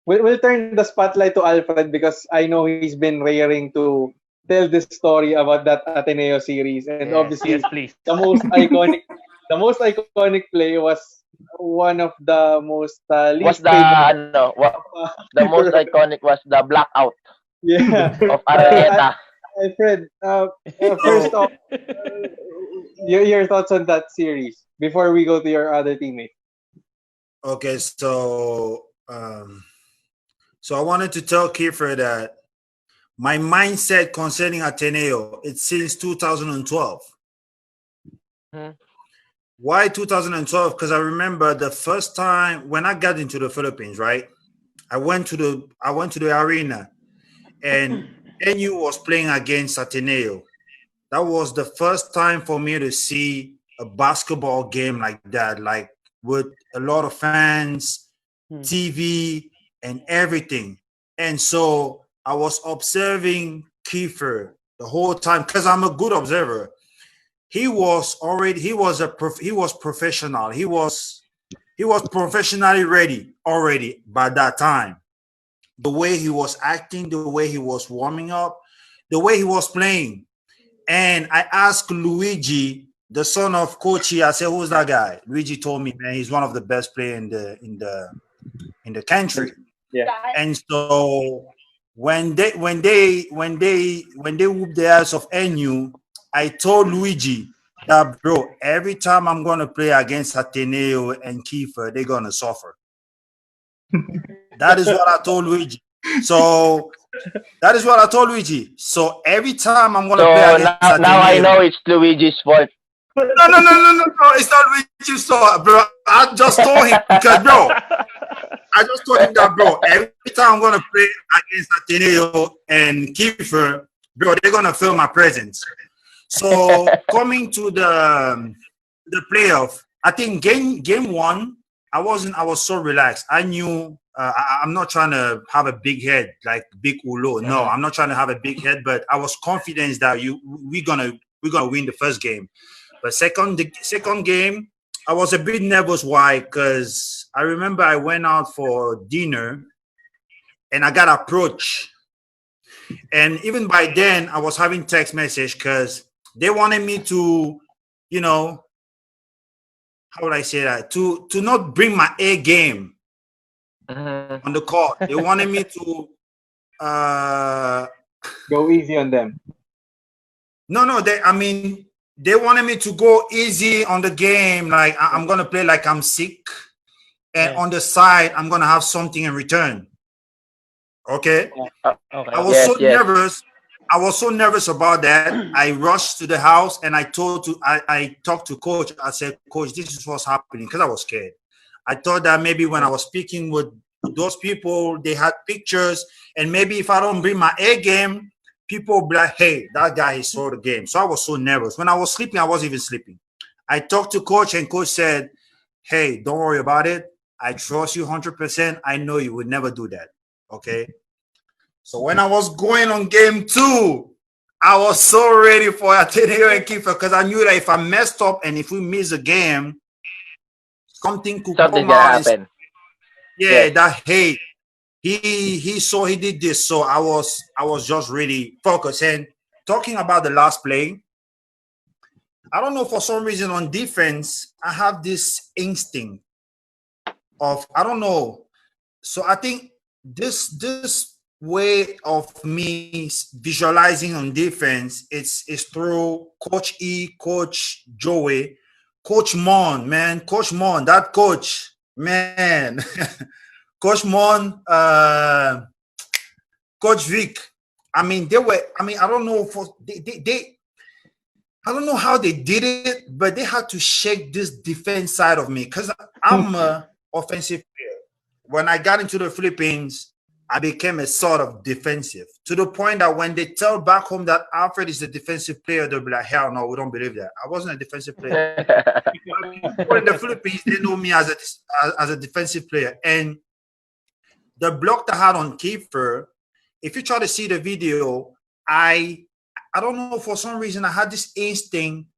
we'll turn the spotlight to Alfred because I know he's been raring to tell this story about that Ateneo series, and Yes, obviously yes, please. the most iconic play was one of the most Was least the favorite ano, of the most keeper. iconic was the blackout Yeah, of uh, Arrieta. Alfred. First So off, your thoughts on that series before we go to your other teammate. okay, so I wanted to tell Kiefer that my mindset concerning Ateneo, it's since 2012. Hmm. Why 2012? Because I remember the first time when I got into the Philippines, right? I went to the arena and NU was playing against Ateneo. That was the first time for me to see a basketball game like that, like with a lot of fans, Hmm. TV, and everything. And so I was observing Kiefer the whole time because I'm a good observer. He was professional. He was professionally ready already by that time. The way he was acting, the way he was warming up, the way he was playing. And I asked Luigi, the son of Kochi, I said, "Who's that guy?" Luigi told me, "Man, he's one of the best players in the country." Yeah. And so when they whooped the ass of NU, I told Luigi that, bro, every time I'm gonna play against Ateneo and Kiefer, they're gonna suffer. That is what I told Luigi. So that is what I told Luigi. So every time I'm gonna play So against now I Ateneo, know it's Luigi's fault. no, it's not Luigi's fault, bro. I just told him because, bro, I just told him that, bro, every time I'm gonna play against Ateneo and Kiefer, bro, they're gonna feel my presence. So coming to the playoff, I think game one, I was so relaxed. I knew I'm not trying to have a big head like Big Ulo. No, I'm not trying to have a big head, but I was confident that we're gonna win the first game. But the second game, I was a bit nervous. Why? Because I remember I went out for dinner and I got approached. And even by then, I was having text message because they wanted me to, you know, how would I say that? To not bring my A game Mhm. on the court. They wanted me to Go easy on them. no, they wanted me to go easy on the game. Like I'm gonna play like I'm sick, and Yeah. on the side, I'm gonna have something in return. Okay. Okay, I okay. was Yes, so yes. nervous. I was so nervous about that. I rushed to the house and I talked to coach. I said, "Coach, this is what's happening," because I was scared. I thought that maybe when I was speaking with those people, they had pictures, and maybe if I don't bring my A game, people will be like, "Hey, that guy he saw the game." So I was so nervous. When I was sleeping, I wasn't even sleeping. I talked to coach, and coach said, "Hey, don't worry about it. I trust you 100%. I know you would never do that." Okay. So when I was going on game two, I was so ready for Ateneo and Kiefer because I knew that if I messed up and if we miss a game, something could Something's come gonna out and say, happen. yeah, Yes. that hey, he saw he did this. So I was just really focused. And talking about the last play, I don't know, for some reason on defense, I have this instinct of I don't know. So I think this way of me visualizing on defense is through Coach E, Coach Joey, Coach Mon, man, Coach Mon, that coach, man, Coach Mon, Coach Vic. I mean, they were. I mean, I don't know for they I don't know how they did it, but they had to shake this defense side of me because I'm a offensive player. When I got into the Philippines, I became a sort of defensive to the point that when they tell back home that Alfred is a defensive player, they'll be like, hell no, we don't believe that. I wasn't a defensive player. But people in the Philippines, they know me as a defensive player. And the block that I had on Kiefer, if you try to see the video, I don't know, for some reason I had this instinct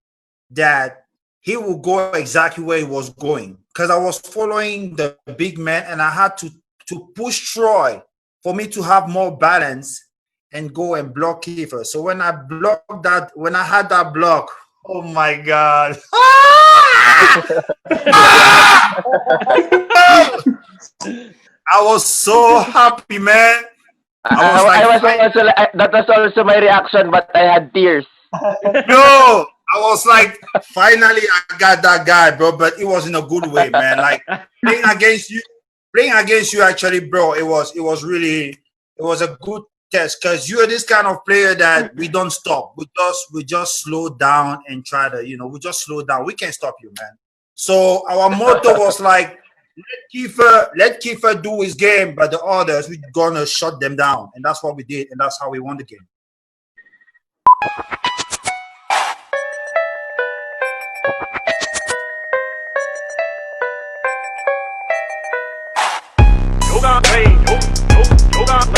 that he will go exactly where he was going because I was following the big man and I had to to push Troy for me to have more balance and go and block Kiefer. So when I blocked that, when I had that block, oh my God. I was so happy, man. I was also, that was also my reaction, but I had tears. No, I was like, finally, I got that guy, bro. But it was in a good way, man. Like playing against you, actually, bro. It was a good test because you're this kind of player that we don't stop. We just slow down and try to, we just slow down. We can't stop you, man. So our motto was like, let Kiefer do his game, but the others, we're gonna shut them down. And that's what we did, and that's how we won the game. Yoga, hey, yoga,